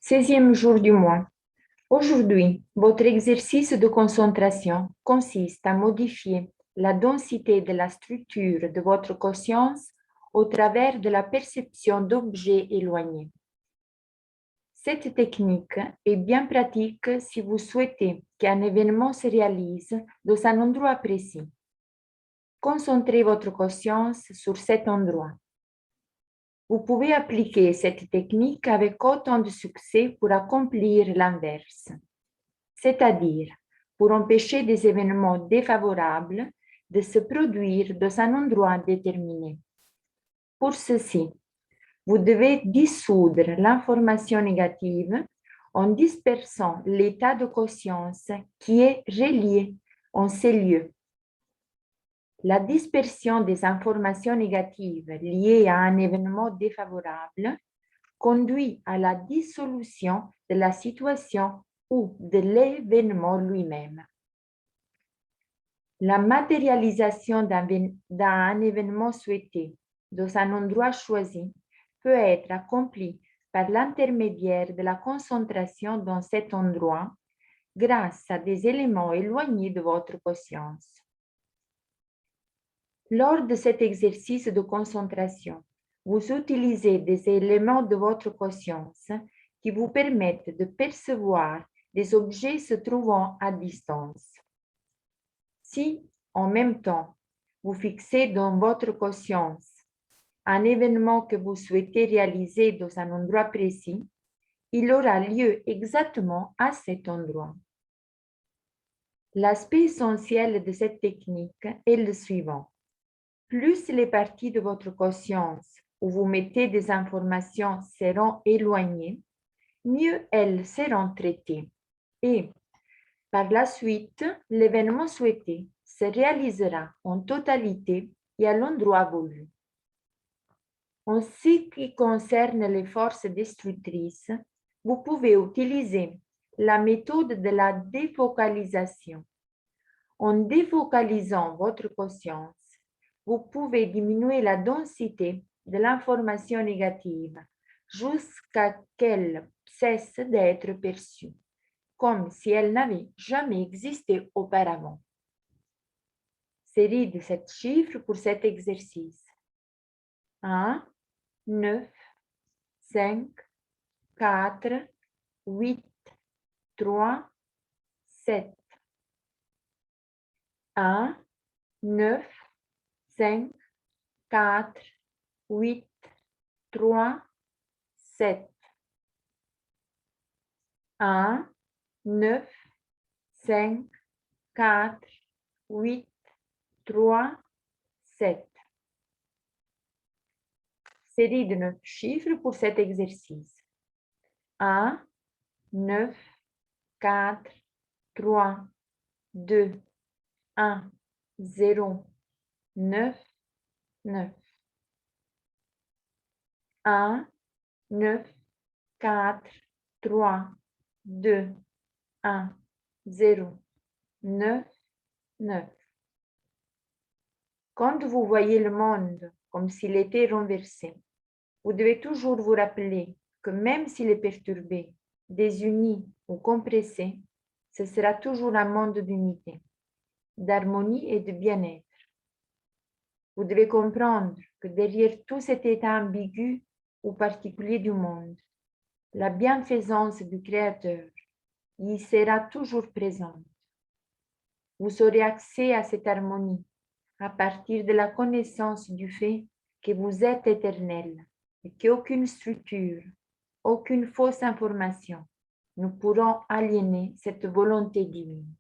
16e jour du mois. Aujourd'hui, votre exercice de concentration consiste à modifier la densité de la structure de votre conscience au travers de la perception d'objets éloignés. Cette technique est bien pratique si vous souhaitez qu'un événement se réalise dans un endroit précis. Concentrez votre conscience sur cet endroit. Vous pouvez appliquer cette technique avec autant de succès pour accomplir l'inverse, c'est-à-dire pour empêcher des événements défavorables de se produire dans un endroit déterminé. Pour ceci, vous devez dissoudre l'information négative en dispersant l'état de conscience qui est relié en ces lieux. La dispersion des informations négatives liées à un événement défavorable conduit à la dissolution de la situation ou de l'événement lui-même. La matérialisation d'un événement souhaité dans un endroit choisi peut être accomplie par l'intermédiaire de la concentration dans cet endroit grâce à des éléments éloignés de votre conscience. Lors de cet exercice de concentration, vous utilisez des éléments de votre conscience qui vous permettent de percevoir des objets se trouvant à distance. Si, en même temps, vous fixez dans votre conscience un événement que vous souhaitez réaliser dans un endroit précis, il aura lieu exactement à cet endroit. L'aspect essentiel de cette technique est le suivant. Plus les parties de votre conscience où vous mettez des informations seront éloignées, mieux elles seront traitées. Et par la suite, l'événement souhaité se réalisera en totalité et à l'endroit voulu. En ce qui concerne les forces destructrices, vous pouvez utiliser la méthode de la défocalisation. En défocalisant votre conscience, vous pouvez diminuer la densité de l'information négative jusqu'à qu'elle cesse d'être perçue, comme si elle n'avait jamais existé auparavant. Série de 7 chiffres pour cet exercice. 1, 9, 5, 4, 8, 3, 7. 1, 9, 5, 4, 8, 3, 7. 1, 9, 5, 4, 8, 3, 7. Série de 9 chiffres pour cet exercice. 1, 9, 4, 3, 2, 1, 0, 9, 9. 1, 9, 4, 3, 2, 1, 0, 9, 9. Quand vous voyez le monde comme s'il était renversé, vous devez toujours vous rappeler que même s'il est perturbé, désuni ou compressé, ce sera toujours un monde d'unité, d'harmonie et de bien-être. Vous devez comprendre que derrière tout cet état ambigu ou particulier du monde, la bienfaisance du Créateur y sera toujours présente. Vous aurez accès à cette harmonie à partir de la connaissance du fait que vous êtes éternel et qu'aucune structure, aucune fausse information ne pourront aliéner cette volonté divine.